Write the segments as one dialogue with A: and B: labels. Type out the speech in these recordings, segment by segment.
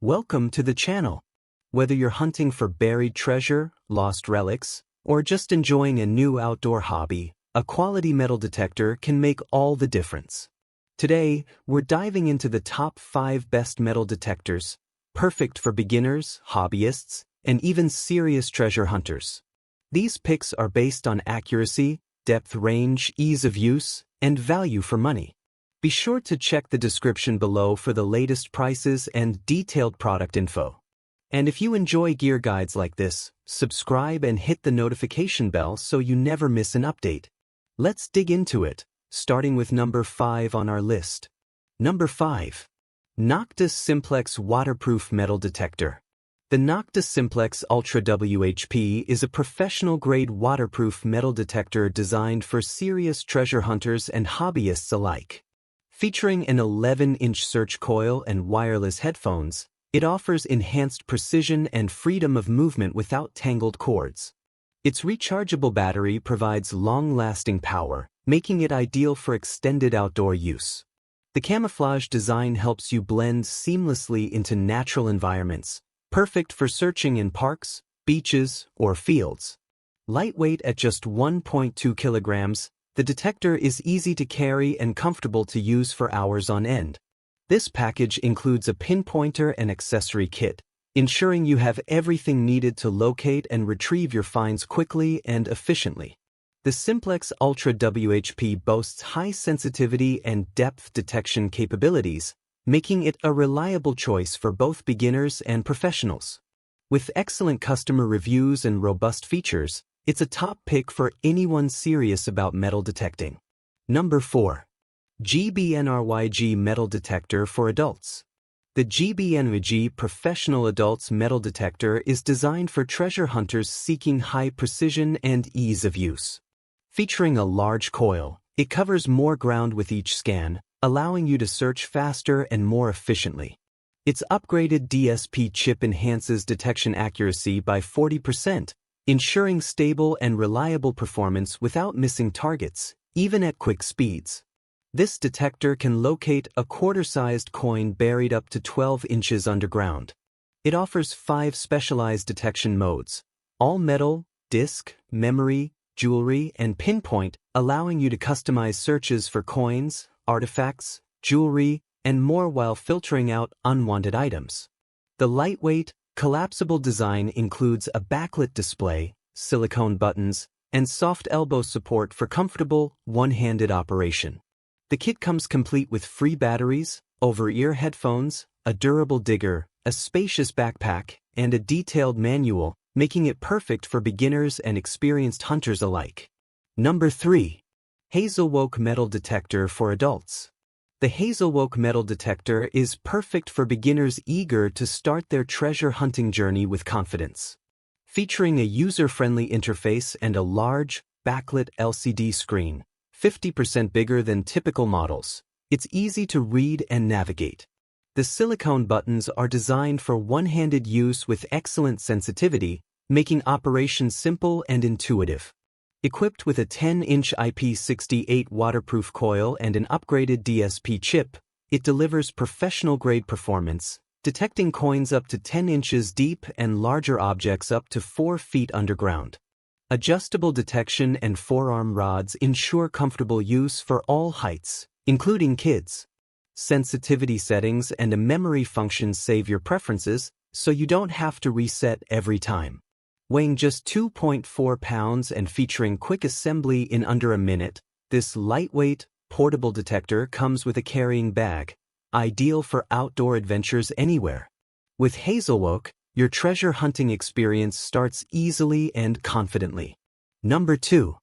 A: Welcome to the channel. Whether you're hunting for buried treasure, lost relics, or just enjoying a new outdoor hobby, a quality metal detector can make all the difference. Today, we're diving into the top 5 best metal detectors, perfect for beginners, hobbyists, and even serious treasure hunters. These picks are based on accuracy, depth range, ease of use, and value for money. Be sure to check the description below for the latest prices and detailed product info. And if you enjoy gear guides like this, subscribe and hit the notification bell so you never miss an update. Let's dig into it, starting with number 5 on our list. Number 5. Noctis Simplex Waterproof Metal Detector. The Noctis Simplex Ultra WHP is a professional-grade waterproof metal detector designed for serious treasure hunters and hobbyists alike. Featuring an 11-inch search coil and wireless headphones, it offers enhanced precision and freedom of movement without tangled cords. Its rechargeable battery provides long-lasting power, making it ideal for extended outdoor use. The camouflage design helps you blend seamlessly into natural environments, perfect for searching in parks, beaches, or fields. Lightweight at just 1.2 kilograms, the detector is easy to carry and comfortable to use for hours on end. This package includes a pinpointer and accessory kit, ensuring you have everything needed to locate and retrieve your finds quickly and efficiently. The Simplex Ultra WHP boasts high sensitivity and depth detection capabilities, making it a reliable choice for both beginners and professionals. With excellent customer reviews and robust features, it's a top pick for anyone serious about metal detecting. Number 4. GBNRYG Metal Detector for Adults. The GBNRYG Professional Adults Metal Detector is designed for treasure hunters seeking high precision and ease of use. Featuring a large coil, it covers more ground with each scan, allowing you to search faster and more efficiently. Its upgraded DSP chip enhances detection accuracy by 40%, ensuring stable and reliable performance without missing targets, even at quick speeds. This detector can locate a quarter-sized coin buried up to 12 inches underground. It offers 5 specialized detection modes: all metal, disc, memory, jewelry, and pinpoint, allowing you to customize searches for coins, artifacts, jewelry, and more while filtering out unwanted items. The lightweight, collapsible design includes a backlit display, silicone buttons, and soft elbow support for comfortable, one-handed operation. The kit comes complete with free batteries, over-ear headphones, a durable digger, a spacious backpack, and a detailed manual, making it perfect for beginners and experienced hunters alike. Number 3. Hazelwoke Metal Detector for Adults. The Hazelwoke Metal Detector is perfect for beginners eager to start their treasure hunting journey with confidence. Featuring a user-friendly interface and a large, backlit LCD screen, 50% bigger than typical models, it's easy to read and navigate. The silicone buttons are designed for one-handed use with excellent sensitivity, making operation simple and intuitive. Equipped with a 10-inch IP68 waterproof coil and an upgraded DSP chip, it delivers professional-grade performance, detecting coins up to 10 inches deep and larger objects up to 4 feet underground. Adjustable detection and forearm rods ensure comfortable use for all heights, including kids. Sensitivity settings and a memory function save your preferences, so you don't have to reset every time. Weighing just 2.4 pounds and featuring quick assembly in under a minute, this lightweight, portable detector comes with a carrying bag, ideal for outdoor adventures anywhere. With Hazelwoke, your treasure hunting experience starts easily and confidently. Number 2.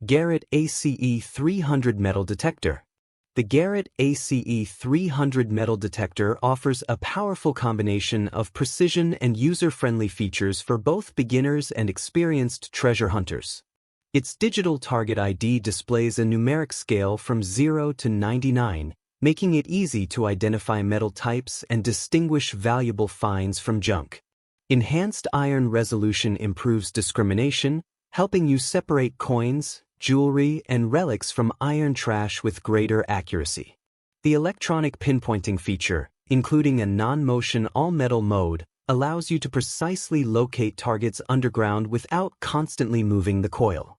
A: Garrett ACE 300 Metal Detector. The Garrett ACE 300 Metal Detector offers a powerful combination of precision and user-friendly features for both beginners and experienced treasure hunters. Its digital target ID displays a numeric scale from 0 to 99, making it easy to identify metal types and distinguish valuable finds from junk. Enhanced iron resolution improves discrimination, helping you separate coins, jewelry, and relics from iron trash with greater accuracy. The electronic pinpointing feature, including a non-motion all-metal mode, allows you to precisely locate targets underground without constantly moving the coil.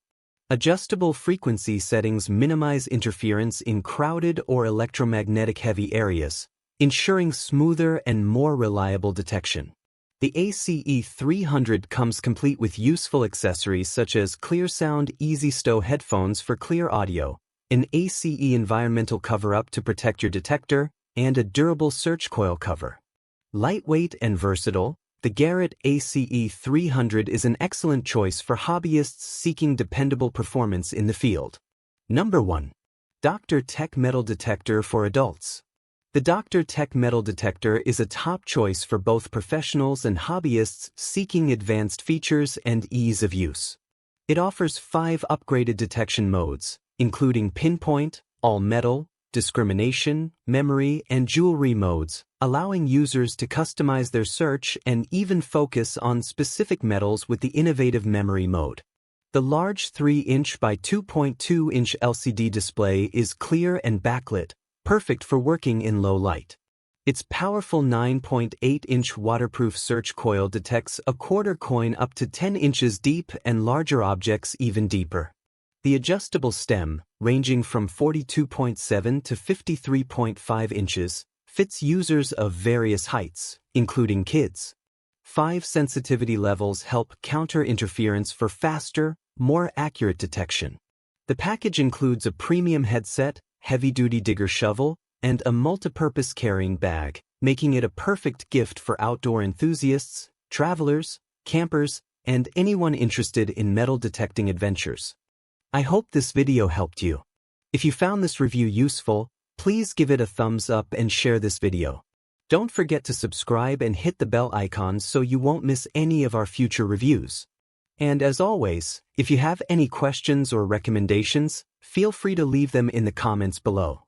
A: Adjustable frequency settings minimize interference in crowded or electromagnetic-heavy areas, ensuring smoother and more reliable detection. The ACE 300 comes complete with useful accessories such as ClearSound Easy Stow headphones for clear audio, an ACE environmental cover-up to protect your detector, and a durable search coil cover. Lightweight and versatile, the Garrett ACE 300 is an excellent choice for hobbyists seeking dependable performance in the field. Number 1. Dr. Tech Metal Detector for adults. The Dr. Tech Metal Detector is a top choice for both professionals and hobbyists seeking advanced features and ease of use. It offers 5 upgraded detection modes, including pinpoint, all-metal, discrimination, memory, and jewelry modes, allowing users to customize their search and even focus on specific metals with the innovative memory mode. The large 3-inch by 2.2-inch LCD display is clear and backlit, perfect for working in low light. Its powerful 9.8-inch waterproof search coil detects a quarter coin up to 10 inches deep and larger objects even deeper. The adjustable stem, ranging from 42.7 to 53.5 inches, fits users of various heights, including kids. 5 sensitivity levels help counter interference for faster, more accurate detection. The package includes a premium headset, heavy-duty digger shovel, and a multipurpose carrying bag, making it a perfect gift for outdoor enthusiasts, travelers, campers, and anyone interested in metal detecting adventures. I hope this video helped you. If you found this review useful, please give it a thumbs up and share this video. Don't forget to subscribe and hit the bell icon so you won't miss any of our future reviews. And as always, if you have any questions or recommendations, feel free to leave them in the comments below.